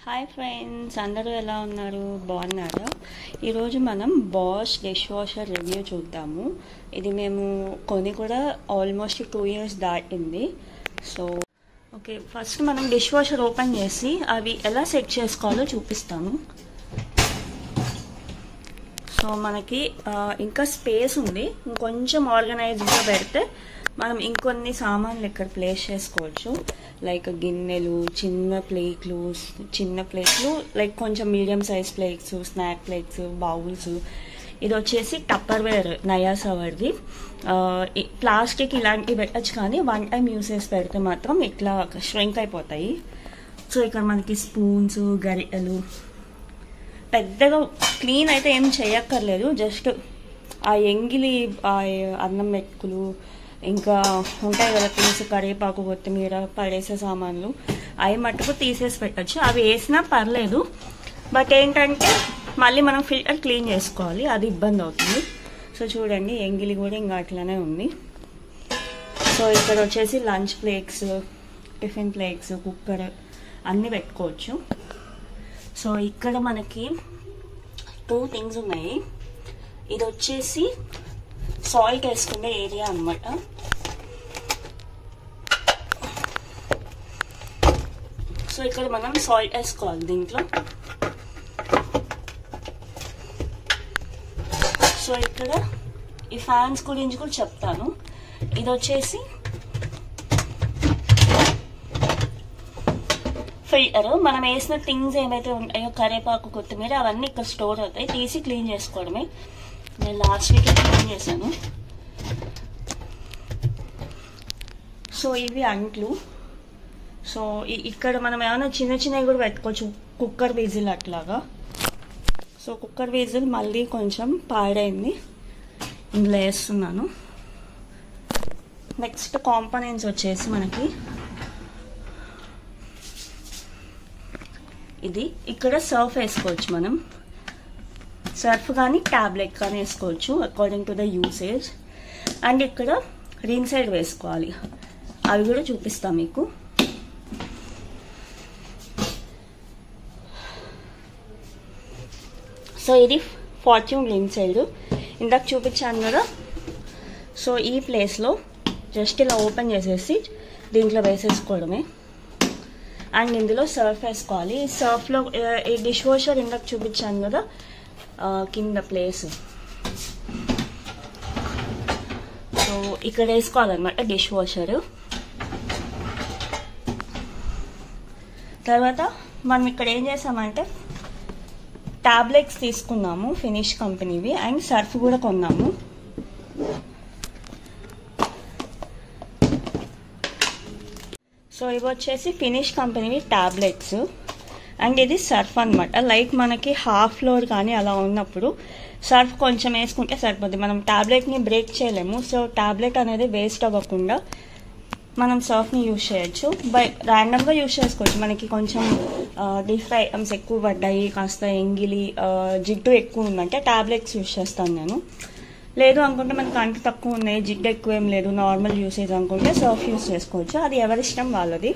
Hi friends, అందరూ ఎలా ఉన్నారు? బాగున్నారా? ఈరోజు మనం బాష్ డిష్ వాషర్ రివ్యూ చూద్దాము. ఇది మేము కొని కూడా ఆల్మోస్ట్ 2 years దాటింది. సో ఓకే, ఫస్ట్ మనం డిష్ వాషర్ ఓపెన్ చేసి అవి ఎలా సెట్ చేసుకోవాలో చూపిస్తాను. సో మనకి ఇంకా స్పేస్ ఉంది, ఇంకొంచెం ఆర్గనైజ్డ్గా పెడితే మనం ఇంకొన్ని సామాన్లు ఇక్కడ ప్లేస్ చేసుకోవచ్చు. లైక్ గిన్నెలు, చిన్న ప్లేట్లు లైక్ కొంచెం medium size plates, snack plates, bowls. ఇది వచ్చేసి టప్పర్ వేర్ నయాస్ అవర్ది. ప్లాస్టిక్ ఇలాంటివి పెట్టచ్చు, కానీ 1 time యూస్ చేసి పెడితే మాత్రం ఇట్లా ష్రింక్ అయిపోతాయి. సో ఇక్కడ మనకి స్పూన్స్, గరిటెలు పెద్దగా క్లీన్ అయితే ఏం చేయక్కర్లేదు. జస్ట్ ఆ ఎంగిలి, ఆ అన్నం మెక్కులు, ఇంకా ఉంటాయి కదా పులుసు, కరివేపాకు, కొత్తిమీర పడేసే సామాన్లు, అవి మట్టుకు తీసేసి పెట్టచ్చు. అవి వేసినా పర్లేదు, బట్ ఏంటంటే మళ్ళీ మనం ఫిల్టర్ క్లీన్ చేసుకోవాలి, అది ఇబ్బంది అవుతుంది. సో చూడండి, ఎంగిలి కూడా ఇంకా అట్లానే ఉంది. సో ఇక్కడ వచ్చేసి lunch plates, tiffin plates, cooker అన్నీ పెట్టుకోవచ్చు. సో ఇక్కడ మనకి 2 things ఉన్నాయి. ఇది వచ్చేసి సాల్ట్ వేసుకునే ఏరియా అన్నమాట. సో ఇక్కడ మనం సాల్ట్ వేసుకోవాలి దీంట్లో. సో ఇక్కడ ఈ ఫ్యాన్స్ గురించి కూడా చెప్తాను. ఇది వచ్చేసి ఫిల్టర్. మనం వేసిన థింగ్స్ ఏమైతే ఉంటాయో, కరివేపాకు, కొత్తిమీర, అవన్నీ ఇక్కడ స్టోర్ అవుతాయి. తీసి క్లీన్ చేసుకోవడమే. నేను లాస్ట్ వీక్ క్లీన్ చేశాను. సో ఇవి అంట్లు. సో ఇక్కడ మనం ఏమైనా చిన్నవి కూడా పెట్టుకోవచ్చు, కుక్కర్ విజిల్ అట్లాగా. సో కుక్కర్ విజిల్ మళ్ళీ కొంచెం పాడైంది, ఇందులో వేస్తున్నాను. నెక్స్ట్ కాంపోనెంట్స్ వచ్చేసి మనకి ఇది. ఇక్కడ సర్ఫ్ వేసుకోవచ్చు, మనం సర్ఫ్ కానీ టాబ్లెట్ కానీ వేసుకోవచ్చు according to the usage. And ఇక్కడ రిన్సైడ్ వేసుకోవాలి, అవి కూడా చూపిస్తాం మీకు. సో ఇది ఫార్చ్యూన్ రిన్సైడ్, ఇందాక చూపించాను కదా. సో ఈ ప్లేస్లో జస్ట్ ఇలా ఓపెన్ చేసేసి దీంట్లో వేసేసుకోవడమే. అండ్ ఇందులో సర్ఫ్ వేసుకోవాలి. సర్ఫ్లో ఈ డిష్ వాషర్ ఇందాక చూపించాను కదా, కింద ప్లేస్. సో ఇక్కడ వేసుకోవాలన్నమాట డిష్ వాషర్. తర్వాత మనం ఇక్కడ ఏం చేసామంటే టాబ్లెట్స్ తీసుకున్నాము, ఫినిష్ కంపెనీవి, అండ్ సర్ఫ్ కూడా కొన్నాము. సో ఇవి వచ్చేసి ఫినిష్ కంపెనీవి టాబ్లెట్స్, అండ్ ఇది సర్ఫ్ అనమాట. లైక్ మనకి హాఫ్ ఫ్లోర్ కానీ అలా ఉన్నప్పుడు సర్ఫ్ కొంచెం వేసుకుంటే సరిపోద్ది. మనం టాబ్లెట్ని బ్రేక్ చేయలేము. సో టాబ్లెట్ అనేది వేస్ట్ అవ్వకుండా మనం సర్ఫ్ని యూజ్ చేయొచ్చు. ర్యాండమ్గా యూజ్ చేసుకోవచ్చు. మనకి కొంచెం డీప్ ఫ్రై ఐటమ్స్ ఎక్కువ పడ్డాయి, కాస్త ఎంగిలి, జిడ్డు ఎక్కువ ఉందంటే టాబ్లెట్స్ యూజ్ చేస్తాను నేను. లేదు అనుకుంటే మనకు అంటు తక్కువ ఉన్నాయి, జిడ్డు ఎక్కువ ఏం లేదు, నార్మల్ యూసేజ్ అనుకుంటే సర్ఫ్ యూజ్ చేసుకోవచ్చు. అది ఎవరిష్టం వాళ్ళది.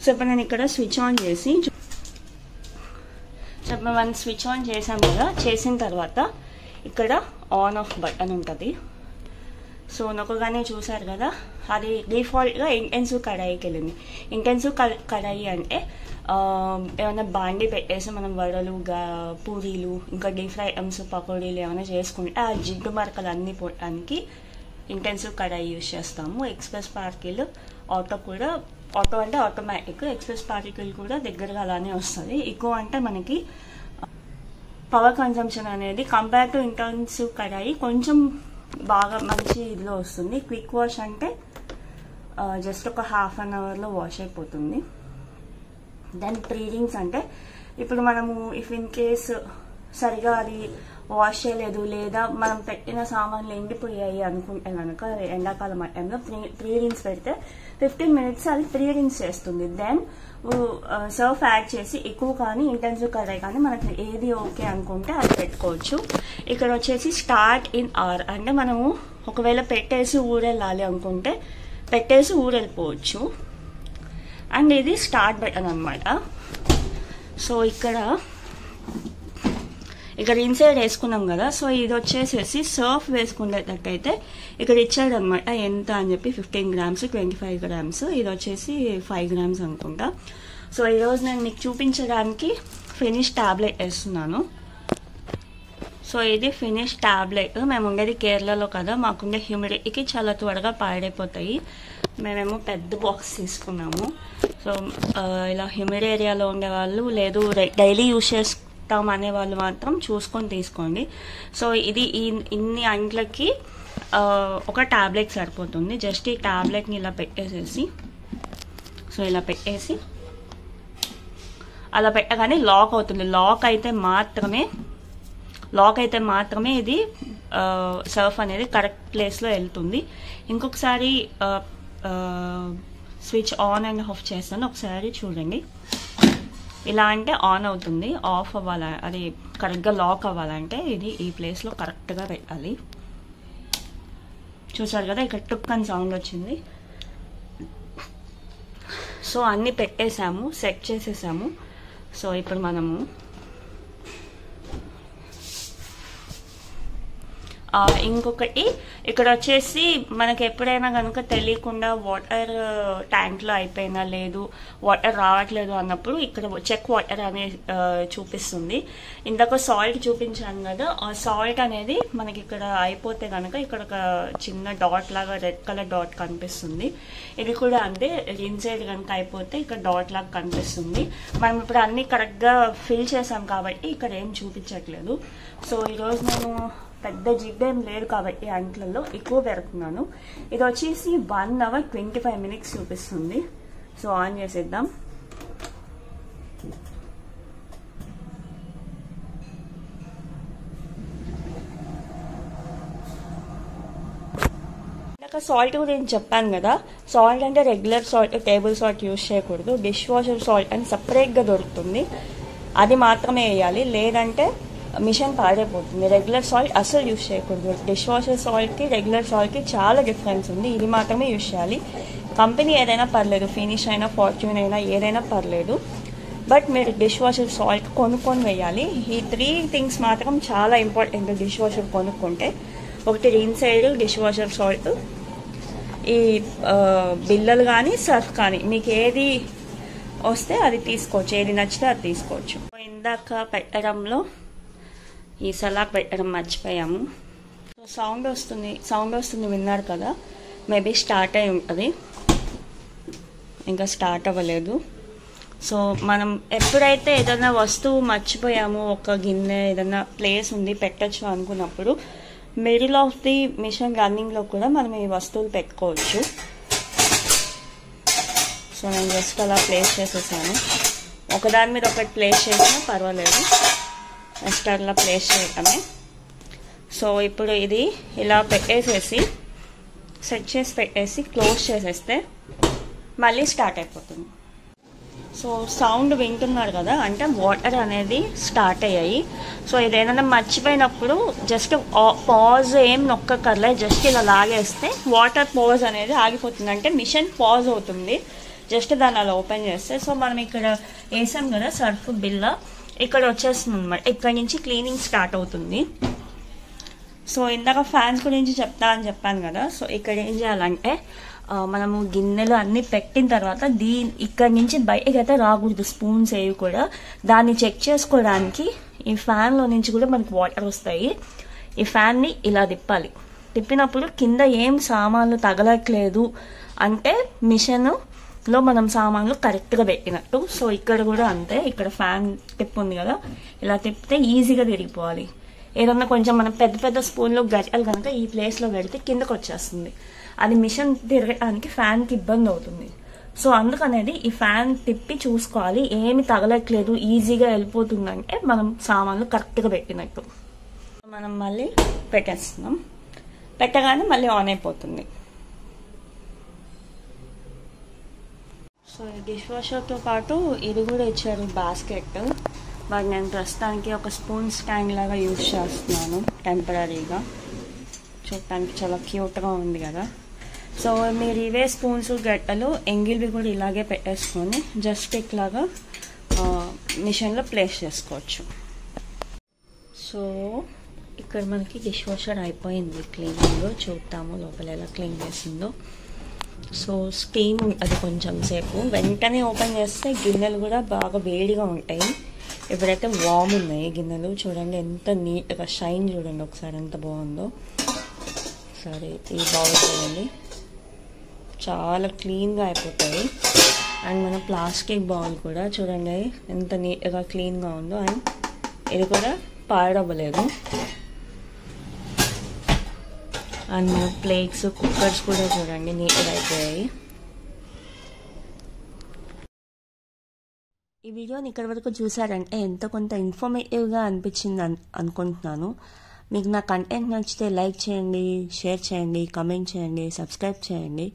సో ఇప్పుడు నేను ఇక్కడ స్విచ్ ఆన్ చేసి మనం స్విచ్ ఆన్ చేసాం కదా, చేసిన తర్వాత ఇక్కడ ఆన్ ఆఫ్ బటన్ ఉంటుంది. సో నొక్కగానే చూసారు కదా, అది డిఫాల్ట్గా ఇంటెన్సివ్ కడాయికి వెళ్ళింది. ఇంటెన్సివ్ కడాయి అంటే ఏమైనా బాండి పెట్టేసి మనం వడలు, పూరీలు, ఇంకా డీప్ ఫ్రై ఐటమ్స్, పకోడీలు ఏమైనా చేసుకుంటే ఆ జిడ్డు మరకలు అన్నీ పోవడానికి ఇంటెన్సివ్ కడాయి యూజ్ చేస్తాము. ఎక్స్ప్రెస్ పార్కిల్ ఆటో కూడా, ఆటో అంటే ఆటోమేటిక్, ఎక్స్ప్రెస్ పార్కిల్ కూడా దగ్గరగా అలానే వస్తుంది. ఎక్కువ అంటే మనకి పవర్ కన్జంప్షన్ అనేది కంపేర్ టు ఇంటెన్సివ్ కడాయి కొంచెం బాగా మంచి ఇదిలో వస్తుంది. క్విక్ వాష్ అంటే జస్ట్ ఒక ½ an hourలో వాష్ అయిపోతుంది. దెన్ ప్రీడింగ్స్ అంటే ఇప్పుడు మనము ఇఫ్ ఇన్ కేస్ సరిగా అది వాష్ చేయలేదు, లేదా మనం పెట్టిన సామాన్లు ఎండిపోయాయి అనుకుంటే కనుక ఎండాకాలం టైంలో ప్రీడింగ్స్ పెడితే 15 minutes అది ప్రీడింగ్స్ చేస్తుంది. దెన్ సర్ఫ్ యాడ్ చేసి ఎక్కువ కానీ ఇంటెన్సివ్ కడాయి కానీ మనకి ఏది ఓకే అనుకుంటే అది పెట్టుకోవచ్చు. ఇక్కడ వచ్చేసి స్టార్ట్ ఇన్ అవర్ అంటే మనము ఒకవేళ పెట్టేసి ఊరెళ్ళాలి అనుకుంటే పెట్టేసి ఊరెళ్ళిపోవచ్చు. అండ్ ఇది స్టార్ట్ బటన్ అనమాట. సో ఇక్కడ ఇన్సైడ్ వేసుకున్నాం కదా. సో ఇది వచ్చేసేసి సర్ఫ్ వేసుకునేటట్టయితే ఇక్కడ ఇచ్చాడు అనమాట ఎంత అని చెప్పి 15 grams 25 grams, ఇది వచ్చేసి 5 grams అనుకుంటా. సో ఈరోజు నేను మీకు చూపించడానికి ఫినిష్ టాబ్లెట్ వేస్తున్నాను. సో ఇది ఫినిష్ టాబ్లెట్. మేము ఉండేది కేరళలో కదా, మాకుండే హ్యూమిడిటీకి చాలా త్వరగా పాడైపోతాయి. మేమేమో పెద్ద బాక్స్ తీసుకున్నాము. సో ఇలా హ్యూమిడ్ ఏరియాలో ఉండేవాళ్ళు లేదు డైలీ యూజ్ చేస్తాం అనే వాళ్ళు మాత్రం చూసుకొని తీసుకోండి. సో ఇది ఇన్ని అంట్లకి ఒక టాబ్లెట్ సరిపోతుంది. జస్ట్ ఈ టాబ్లెట్ని ఇలా పెట్టేసేసి, సో ఇలా పెట్టేసి అలా పెట్టగానే లాక్ అవుతుంది. లాక్ అయితే మాత్రమే ఇది సర్ఫ్ అనేది కరెక్ట్ ప్లేస్లో వెళ్తుంది. ఇంకొకసారి స్విచ్ ఆన్ అండ్ ఆఫ్ చేస్తాను, ఒకసారి చూడండి. ఇలా అంటే ఆన్ అవుతుంది. ఆఫ్ అవ్వాలి, అది కరెక్ట్గా లాక్ అవ్వాలంటే ఇది ఈ ప్లేస్లో కరెక్ట్గా పెట్టాలి. చూసారు కదా, ఇక్కడ టుక్ అని సౌండ్ వచ్చింది. సో అన్నీ పెట్టేసాము, సెట్ చేసేసాము. సో ఇప్పుడు మనము ఇంకొకటి ఇక్కడ వచ్చేసి మనకి ఎప్పుడైనా కనుక తెలియకుండా వాటర్ ట్యాంక్లో అయిపోయినా లేదు వాటర్ రావట్లేదు అన్నప్పుడు ఇక్కడ చెక్ వాటర్ అనేది చూపిస్తుంది. ఇందాక సాల్ట్ చూపించాను కదా, ఆ సాల్ట్ అనేది మనకి ఇక్కడ అయిపోతే కనుక ఇక్కడ ఒక చిన్న డాట్ లాగా రెడ్ కలర్ డాట్ కనిపిస్తుంది. ఇది కూడా అంతే, ఇన్సైడ్ కనుక అయిపోతే ఇక్కడ డాట్ లాగా కనిపిస్తుంది. మనం ఇప్పుడు అన్నీ కరెక్ట్గా ఫిల్ చేసాం కాబట్టి ఇక్కడ ఏం చూపించట్లేదు. సో ఈరోజు నేను పెద్ద జిడ్డేం లేదు కాబట్టి అంట్లలో ఎక్కువ పెడుతున్నాను. ఇది వచ్చేసి 1 hour 25 minutes చూపిస్తుంది. సో ఆన్ చేసేద్దాం. ఇందాక సాల్ట్ గురించి చెప్పాను కదా, సాల్ట్ అంటే regular salt, table salt use చేయకూడదు. డిష్ వాషర్ సాల్ట్ అని సపరేట్గా దొరుకుతుంది, అది మాత్రమే వేయాలి. లేదంటే మిషన్ పాడైపోతుంది. రెగ్యులర్ సాల్ట్ అసలు యూజ్ చేయకూడదు. డిష్ వాషర్ సాల్ట్కి రెగ్యులర్ సాల్ట్కి చాలా డిఫరెన్స్ ఉంది. ఇది మాత్రమే యూజ్ చేయాలి. కంపెనీ ఏదైనా పర్లేదు, ఫినిష్ అయినా ఫార్చ్యూన్ అయినా ఏదైనా పర్లేదు, బట్ మీరు డిష్ వాషర్ సాల్ట్ కొనుక్కొని వేయాలి. ఈ 3 things మాత్రం చాలా ఇంపార్టెంట్ డిష్ వాషర్ కొనుక్కుంటే. ఒకటి ఇన్సైడ్ డిష్ వాషర్ సాల్ట్, ఈ బిల్లలు కానీ సర్ఫ్ కానీ మీకు ఏది వస్తే అది తీసుకోవచ్చు, ఏది నచ్చితే అది తీసుకోవచ్చు. ఇందాక పెట్టడంలో ఈ సలాక్ పెట్టడం మర్చిపోయాము. సో సౌండ్ వస్తుంది విన్నారు కదా, మేబీ స్టార్ట్ అయి ఉంటుంది, ఇంకా స్టార్ట్ అవ్వలేదు. సో మనం ఎప్పుడైతే ఏదైనా వస్తువు మర్చిపోయామో, ఒక గిన్నె ఏదైనా ప్లేస్ ఉంది పెట్టచ్చు అనుకున్నప్పుడు మిడిల్ ఆఫ్ ది మిషన్ రన్నింగ్లో కూడా మనం ఈ వస్తువులు పెట్టుకోవచ్చు. సో నేను జస్ట్ అలా ప్లేస్ చేసేసాను. ఒకదాని మీద ఒకటి ప్లేస్ చేసినా పర్వాలేదు, జస్ట్ అలా ప్లేస్ చేయటమే. సో ఇప్పుడు ఇది ఇలా పెట్టేసేసి సెట్ చేసి పెట్టేసి క్లోజ్ చేసేస్తే మళ్ళీ స్టార్ట్ అయిపోతుంది. సో సౌండ్ వింటున్నారు కదా, అంటే వాటర్ అనేది స్టార్ట్ అయ్యాయి. సో ఇదేదైనా మర్చిపోయినప్పుడు జస్ట్ పాజ్ ఏం నొక్కకర్లే, జస్ట్ ఇలా లాగేస్తే వాటర్ పాజ్ అనేది ఆగిపోతుంది, అంటే మిషన్ పాజ్ అవుతుంది. జస్ట్ దాన్ని అలా ఓపెన్ చేస్తే. సో మనం ఇక్కడ వేసాం కదా సర్ఫ్ బిల్ల, ఇక్కడ వచ్చేస్తుంది అనమాట. ఇక్కడ నుంచి క్లీనింగ్ స్టార్ట్ అవుతుంది. సో ఇందాక ఫ్యాన్స్ గురించి చెప్పాను కదా. సో ఇక్కడ ఏం చేయాలంటే మనము గిన్నెలు అన్నీ పెట్టిన తర్వాత ఇక్కడ నుంచి బయటకి అయితే రాకూడదు, స్పూన్స్ ఏవి కూడా. దాన్ని చెక్ చేసుకోవడానికి ఈ ఫ్యాన్లో నుంచి కూడా మనకి వాటర్ వస్తాయి. ఈ ఫ్యాన్ని ఇలా తిప్పాలి. తిప్పినప్పుడు కింద ఏం సామాన్లు తగలట్లేదు అంటే మిషన్లో మనం సామాన్లు కరెక్ట్గా పెట్టినట్టు. సో ఇక్కడ కూడా అంతే, ఇక్కడ ఫ్యాన్ టిప్ ఉంది కదా, ఇలా తిప్పితే ఈజీగా తిరిగిపోవాలి. ఏదన్నా కొంచెం మనం పెద్ద పెద్ద స్పూన్లో గరిటెలు కనుక ఈ ప్లేస్లో పెడితే కిందకు వచ్చేస్తుంది, అది మిషన్ తిరగడానికి ఫ్యాన్కి ఇబ్బంది అవుతుంది. సో అందుకనేది ఈ ఫ్యాన్ తిప్పి చూసుకోవాలి, ఏమి తగలట్లేదు ఈజీగా వెళ్ళిపోతుందంటే మనం సామాన్లు కరెక్ట్గా పెట్టినట్టు. మనం మళ్ళీ పెట్టేస్తున్నాం, పెట్టగానే మళ్ళీ ఆన్ అయిపోతుంది. సో ఈ డిష్ వాషర్తో పాటు ఇది కూడా ఇచ్చారు బాస్కెట్. మరి నేను ప్రస్తుతానికి ఒక స్పూన్ స్టాండ్ లాగా యూజ్ చేస్తున్నాను టెంపరీగా, చూడటానికి చాలా క్యూట్గా ఉంది కదా. సో మీరు ఇవే స్పూన్స్ గట్టలు ఎంగిల్వి కూడా ఇలాగే పెట్టేసుకొని జస్ట్ ఇట్లాగా మిషన్లో ప్లేస్ చేసుకోవచ్చు. సో ఇక్కడ మనకి డిష్ వాషర్ అయిపోయింది క్లీనింగ్. చూద్దాము లోపల ఎలా క్లీన్ చేసిందో. సో స్టీమ్ అది కొంచెం సేపు, వెంటనే ఓపెన్ చేస్తే గిన్నెలు కూడా బాగా వేడిగా ఉంటాయి. ఇప్పుడైతే వామ్ ఉన్నాయి గిన్నెలు. చూడండి ఎంత నీట్గా షైన్ చూడండి ఒకసారి ఎంత బాగుందో. సరే ఈ బౌల్ చూడండి చాలా క్లీన్గా అయిపోతాయి. అండ్ మన ప్లాస్టిక్ బౌల్ కూడా చూడండి ఎంత నీట్గా క్లీన్గా ఉందో. అండ్ ఇది కూడా పాడవ్వలేదు. అండ్ మన ప్లేట్స్ కుక్కర్స్ కూడా చూడండి నీట్గా అయిపోయాయి. ఈ వీడియోని ఇక్కడ వరకు చూసారంటే ఎంతో కొంత ఇన్ఫర్మేటివ్గా అనిపించింది అనుకుంటున్నాను. మీకు నా కంటెంట్ నచ్చితే లైక్ చేయండి, షేర్ చేయండి, కమెంట్ చేయండి, సబ్స్క్రైబ్ చేయండి.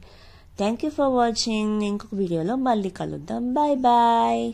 Thank you for watching. ఇంకొక వీడియోలో మళ్ళీ కలుద్దాం. Bye bye.